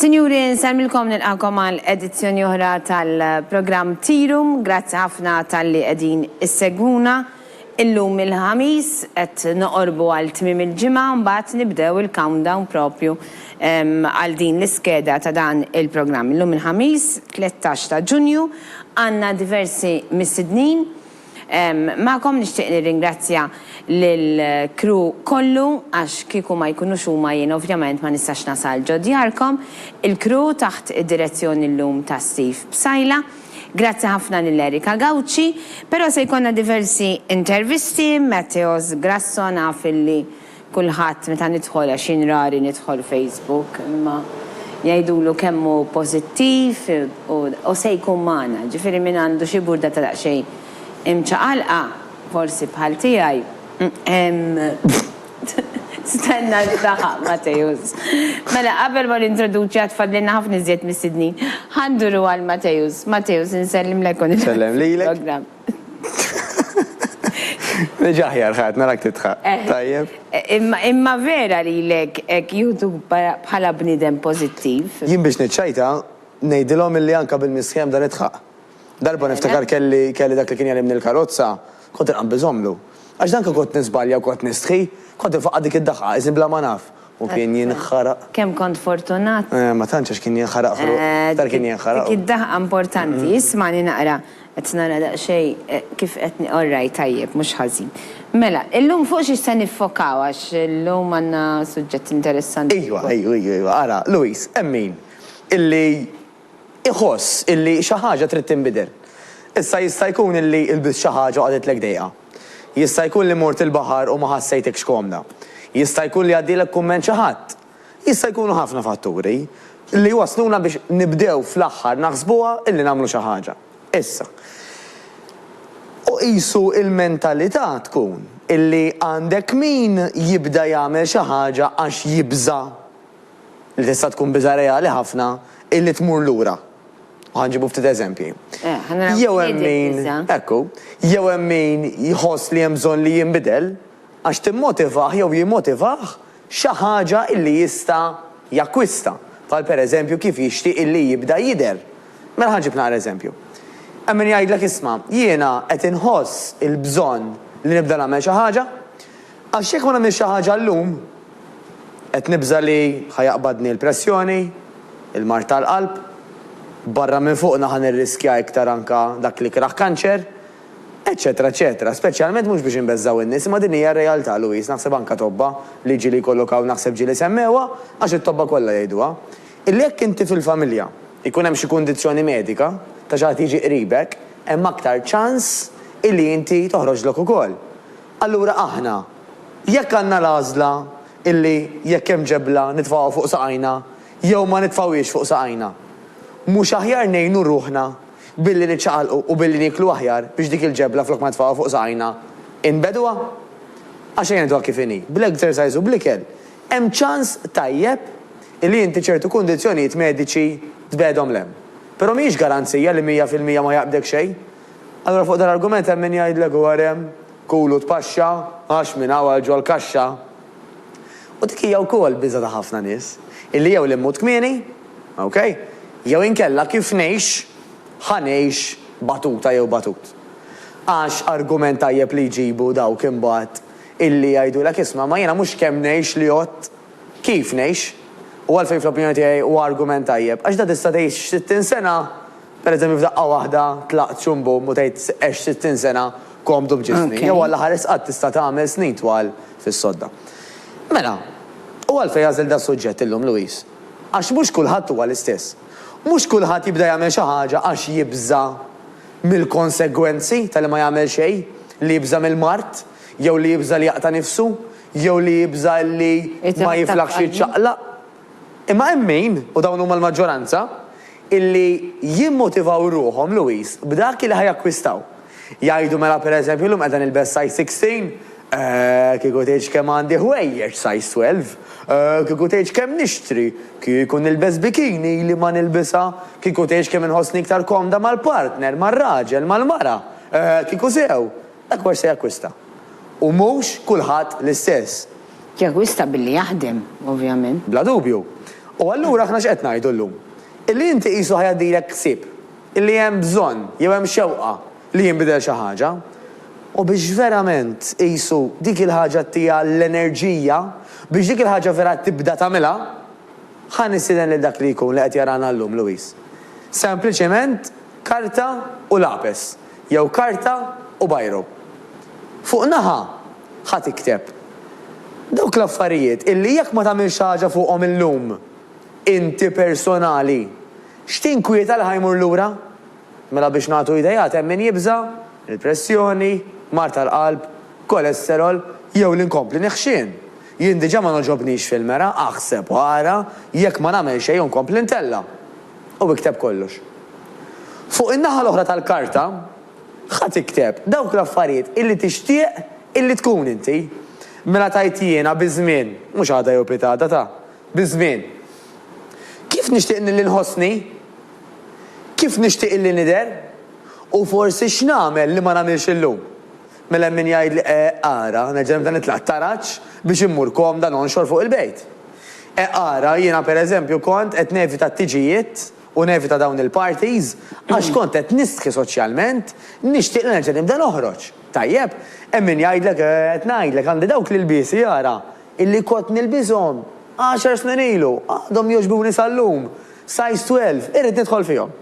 Sinjuri, nselmilkom nilqakom għal edizzjoni oħra tal-programm Tirum. Grazzi ħafna tal-li qegħdin issegwuna. Illum il-ħamis qed noqorbu għal tmiem il-ġimgħa mbagħad nibdew il-countdown propju għal din l-iskeda ta' dan il-programm. Illum il-ħamis 13 ta' Ġunju għandna diversi mistednin. Ma'kom nixtieq nirringrazzja lill-crew kollu għax kieku ma jkunux huma jien ovvjament ma nistax nasal ġo djarkom. Il-crew taħt id-direzzjoni llum ta' Steve Bsajla. Grazzi ħafna lill-Erika Gawċi, però se jkollna diversi intervisti. Matteos Grasso naf illi kulħadd meta nidħol għax rari nidħol Facebook imma jgħidulu kemmu pożittiv u se jkun magħna. Ġifieri min għandu xi burda ta' daqsxejn imċaqalqa forsi bħal tiegħi. Stenna l-taħaq, Matejus. Mela, qabel ma l-introduċi għatfadlina ħafna iżjed mistednin. Ħanduru għal Matejus. Matejus, nsellim lekon Sellem li l-program. Neġaħjar ħat, narak titħaq. Tajjeb. Imma vera li l-ek YouTube bħala bnidem pozittiv. Jien biex nitċajta, nejdilom il-li anka bil-misħjem dan itħaq. Darba niftakar kelli dak li kien jalim nil-karozza, kont inqam bizomlu. Għax danka kont nisbalja u kont nistħi, kont nfaqqa dik id-daħqa, iżin bla ma naf. U kien jinħaraq. Kem kont fortunat? Ma tantx kien jinħaraq fruq. Tar kien jinħaraq. Dik id-daħqa importanti, ismani naqra, qed nara daqsxejn kif qed orraj tajjeb, mhux ħażin. Mela, illum fuq xi se niffokaw għax illum għandna suġġett interessanti. Ejwa, ara, Luis, emmin, illi iħoss illi xi ħaġa trid tinbidel. Issa jista' jkun illi ilbis xi ħaġa qagħdet lek dejqa. Jista' jkun li mort il-baħar u ma ħassejtekx komda. Jista' jkun li għaddilek kumment xi ħadd. Jista' jkunu ħafna fatturi li wasluna biex nibdew fl-aħħar naħsbuha illi nagħmlu xi ħaġa. Issa. U qisu il-mentalità tkun illi għandek min jibda jagħmel xi ħaġa għax jibża li tista' tkun biża reali ħafna illi tmur lura. Ħanġibu ftit eżempji. Jew hemm min jħoss li hemm bżonn li jinbidel għax timmotivah jew jimmotivah xi ħaġa illi jista' jakkwista. Bħal pereżempju kif jixtieq illi jibda jidher. Mela ħanġib nagħmel eżempju. Hemm min jgħidlek isma' jiena qed inħoss il-bżonn li nibda nagħmel xi ħaġa għax jekk ma nagħmel xi ħaġa llum qed nibża li ħajaqbadni l-pressjoni, il-mart tal-qalb, barra minn fuqna ħan irriskja iktar anka dak li kraħ kanċer, eccetera, eccetera. Speċjalment mhux biex inbeżżaw in-nies, imma din hija realtà Luis, naħseb anka tobba li ġieli jkollokaw naħseb ġieli semmewha għax it-tobba kollha jgħiduha. Illi jekk inti fil-familja ikun hemm xi kundizzjoni medika ta' xi ħadd jiġi qribek, hemm aktar ċans illi inti toħroġlok ukoll. Allura aħna jekk għandna l-għażla illi jekk hemm ġebla nitfgħu fuq saqajna jew ma nitfgħuhiex fuq saqajna. Mhux aħjar ngħinu ruħna billi niċċaqalqu u billi niklu aħjar biex dik il-ġebla flok ma tfgħu fuq saqajna inbedwa? Għax jgħidu kif inhi, bl-exercise u bl-ikel. Hemm ċans tajjeb illi inti ċertu kundizzjonijiet mediċi tbedhom lem. Però mhijiex garanzija li 100% ma jaqbdek xejn. Allura fuq dan argument hemm min jgħidlek warem kulu tpaxxa għax minn hawn ġol kaxxa. U dik hija wkoll biża ta' ħafna nies illi jew li mmut kmieni, okay? Jew inkella kif ngħix ħanejx batuta jew batut. Għax argument tajjeb li jġibu dawk imbagħad illi jgħidulek isma' ma jiena mhux kemm ngħix li għodt kif ngħix u għalfejn fl-opinjoni tiegħi huwa argument tajjeb. Għax da tista' tgħix 60 sena, pereżempju f'daqqa waħda tlaqt xumbum u tgħid għex 60 sena komdu b'ġismi. Jew għall-aħħar isqatt tista' tagħmel snin twal fis-sodda. Mela, u għalfejn għażel da suġġett illum Luis. Għax mhux kulħadd huwa l-istess. Mhux kulħadd jibda jagħmel xi ħaġa għax jibża mill-konsegwenzi tal ma jagħmel xejn, li jibża mill-mart, jew li jibża li jaqta' nifsu, jew li jibża li ma jiflaħx jiċċaqlaq. Imma hemm min, u dawn huma l-maġġoranza, illi jimmotivaw ruhom Luis b'dak li ħajakkwistaw. Jgħidu mela pereżempju llum qiegħda nilbes size 16, kieku tgħidx kemm għandi ħwejjeġ size 12. Kieku tgħidx kemm nixtri, kieku nilbes bikini li ma nilbisha, kieku tgħidx kemm inħossni iktar komda mal-partner, mar-raġel, mal-mara, kieku sew, dak se jakkwista. U mhux kulħadd l-istess. Jakkwista billi jaħdem, ovvjament. Bla dubju. U allura aħna x'qed ngħidu llum? Illi inti qisu ħajaddilek ħsieb, illi hemm bżonn jew hemm xewqa li jinbidel xi ħaġa, u biex verament qisu dik il-ħaġa tija l-enerġija, biex dik il-ħaġa vera tibda tagħmilha, ħan nistieden lil dak li jkun li qed jarana llum Luis. Sempliċement karta u lapes, jew karta u bajru. Fuq naħa ħadd ikteb. Dawk l-affarijiet illi jekk ma tagħmilx ħaġa fuqhom illum inti personali, x'tinkwieta li ħajmur lura? Mela biex nagħtu idejat hemm min jibża, il-pressjoni, mar tal-qalb, kolesterol, jew l-inkompli neħxien. Jien diġà ma noġobnix fil-mera, aħseb wara, jekk ma nagħmel xejn nkompli ntella. U ikteb kollox. Fuq in-naħa l-oħra tal-karta, ħadd ikteb dawk l-affarijiet illi tixtieq illi tkun inti. Mela tajt jiena biżmien, mhux għada jew pitada ta' biżmien. Kif nixtieq li nħossni? Kif nixtieq illi nidher? U forsi x'nagħmel li ma nagħmilx illum? Mela min jgħid li ara, neġem dan nitlaq taraġġ biex immur komda nonxor fuq il-bejt. Ara, jiena pereżempju kont qed nevita t-tiġijiet u nevita dawn il-parties għax kont qed nistħi soċjalment nixtieq li nerġa' nibda noħroġ. Tajjeb, hemm min jgħidlek qed ngħidlek għandi dawk l-ilbiesi jara illi kont nilbishom 10 snin ilu, għadhom jogħġbuni sal-lum, size 12, irrid nidħol fihom.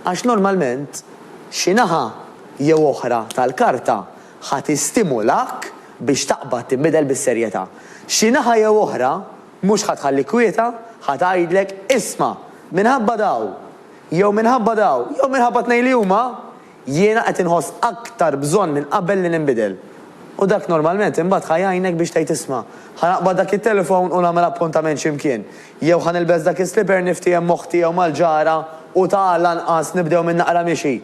Għax normalment xi naħa jew oħra tal-karta ħadd istimulak biex taqbad tinbidel bis-serjetà. Xi naħa jew oħra mhux ħadd ħalli kwieta, ħadd tgħidlek isma' minħabba daw, jew minħabba daw, jew minħabba tnejn li huma, jiena qed inħoss aktar bżonn minn qabel li ninbidel. U dak normalment imbagħad ħajjajnek biex tgħid isma' ħanaqbad dak it-telefon u nagħmel appuntament x'imkien. Jew ħanilbes dak is-slipper niftiem moħħti jew mal-ġara u tagħal lanqas nibdew minn naqra mixi.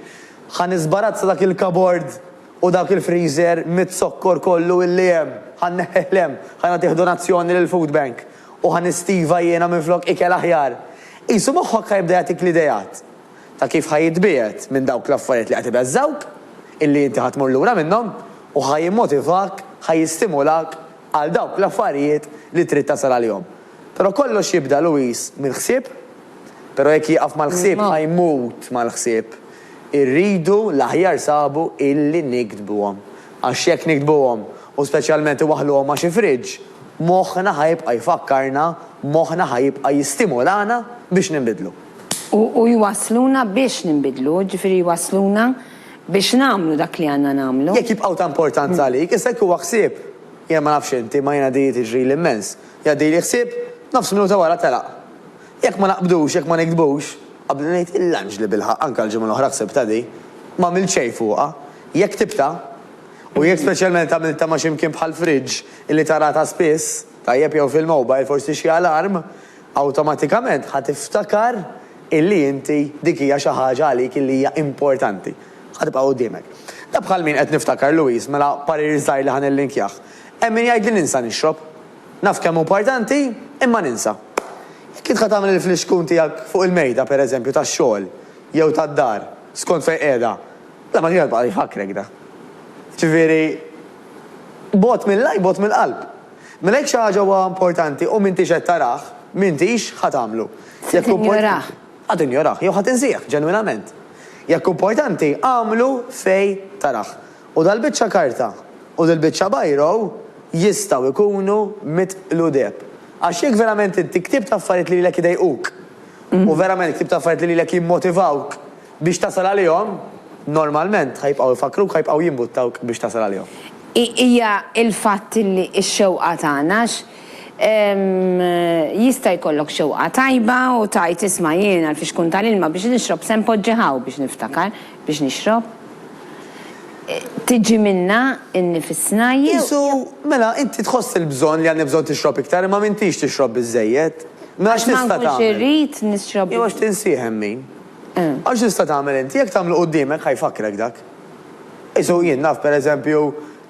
Ħanisbarazza dak il-kabord u dak il-freezer mit-sokkor kollu illi hemm, ħanneħlem, ħanagħtih donazzjoni lill-Food Bank u ħanistiva jiena minflok ikel aħjar. Qisu moħħok ħajbda jagħtik l-idejat ta' kif ħajitbiet minn dawk l-affarijiet li qed ibeżżawk illi inti ħatmur lura minnhom u ħajimmotivak, ħajistimulak għal dawk l-affarijiet li trid tasal għalihom. Però kollox jibda Luis mill-ħsieb, però jekk jieqaf mal-ħsieb ħajmut mal-ħsieb. Irridu l-aħjar sabu illi nikdbuhom. Għax jekk nikdbuhom u speċjalment iwaħluhom ma' xi friġġ, moħħna ħajbqa' jfakkarna, moħħna ħajbqa' jistimulana biex ninbidlu. U jwasluna biex ninbidlu, ġifieri jwasluna biex nagħmlu dak li għandna nagħmlu. Jekk jibqgħu ta' importanza għalik, issa jekk huwa ħsieb, jien ma nafx inti ma jiena di tiġri l-immens. Jgħaddili ħsieb, nofs minuta wara telaq. Jekk ma naqbdux, jekk ma nikdbux, qabel ngħid il-lanġ li bilħaq anke l-ġimgħa l-oħra ħseb ta' di, ma mill xejn fuqha, jekk tibta, u jekk speċjalment għamilta ma' x'imkien bħal friġġ illi tarata spiss, tajjeb jew fil-mobile forsi xi alarm, awtomatikament ħatiftakar illi inti dik hija xi ħaġa għalik illi hija importanti. Ħatibqa' quddiemek. Da bħal min qed niftakar Luis mela parir żgħir li ħanillinkjah. Hemm min jgħid li ninsa nixrob. Naf kemm importanti, imma ninsa. Kif tagħmel il-fliexkun tiegħek fuq il-mejda pereżempju tax-xogħol jew tad-dar skont fejn qiegħda. La ma jibqa' jfakrek da. Ġifieri bot mill-laj, bot mill-qalb. Mela jekk xi ħaġa huwa importanti u m'intix qed tarah, m'intix ħadd tagħmlu. Jekk Tinjorah. Ħadd injorah, jew ħadd insieħ ġenwinament. Jekk importanti għamlu fejn tarah. U dal-biċċa karta u dal-biċċa bajro jistgħu jkunu mitqludeb. Għax jekk verament inti ktib ta' affarijiet li lek idejquk u verament ktib ta' affarijiet li lek jimmotivawk biex tasal għalihom, normalment ħajbqgħu jfakruk, ħajbqgħu jimbuttawk biex tasal għalihom. Hija il-fatt li x-xewqa tagħna jista' jkollok xewqa tajba u tajt isma' jiena l-fixkun tal-ilma biex nixrob se npoġġiħaw biex niftakar biex nixrob. Tiġi minna innifisna Jisu, mela, inti tħoss il-bżon li għanni bżon tixrob iktar, ma mintix tixrob bizzejiet. Mela x'tista' tagħmel? Xirrit nixrob. Jew għax tinsieħem min. Għax tista' tagħmel inti, jekk tagħmlu quddiemek ħajfakrek dak. Isu jien naf pereżempju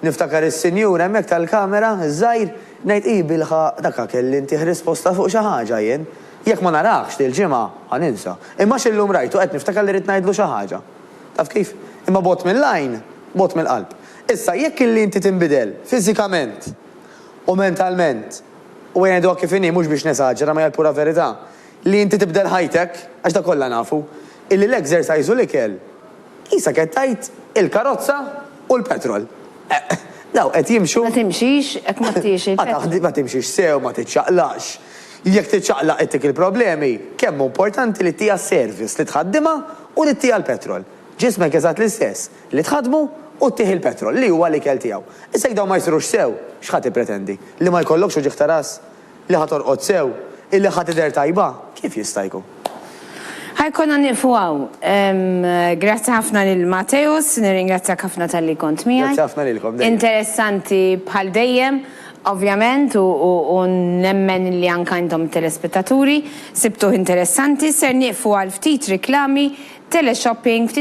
niftakar is-sinjur hemmhekk tal-kamera, żgħir, ngħid bilħa dakka kelli inti risposta fuq xi ħaġa jien. Jekk ma narakx dil-ġimgħa ħaninsa. Imma x'illum rajtu qed niftakar li rid ngħidlu xi ħaġa. Taf kif? Imma bot mill-lajn, bot mill-qalb. Issa jekk illi inti tinbidel fiżikament u mentalment u għajdu kif inni mhux biex nesaġġera ma pura verità, li inti tibdel ħajtek, għax da kollha nafu, illi l-exercise u l-ikel, isa kettajt il-karozza u l-petrol. Daw, qed jimxu. Ma timxix, ek ma tiex il-petrol. Ma timxix sew, ma tiċċaqlax. Jekk tiċċaqlaq ittik il-problemi, kemm importanti li tija service li tħaddima u li tija l-petrol. Ġismek eżatt l-istess, li tħadmu u tieħi l-petrol, li huwa l-ikel tiegħu. Issa daw ma jsirux sew, x'ħadd pretendi? Li ma jkollokx uġieħ taras, li ħatorqod sew, illi ħadd idher tajba, kif jista' jkun? Ħajkonna nifu għaw. Grazzi ħafna lil Mateus, nirringrazzjak ħafna tal-li kont miegħi. Grazzi ħafna lilkom. Interessanti bħal dejjem, ovvjament, u nemmen li anka intom telespettaturi, sibtuh interessanti, ser nifu għal ftit riklami, teleshopping,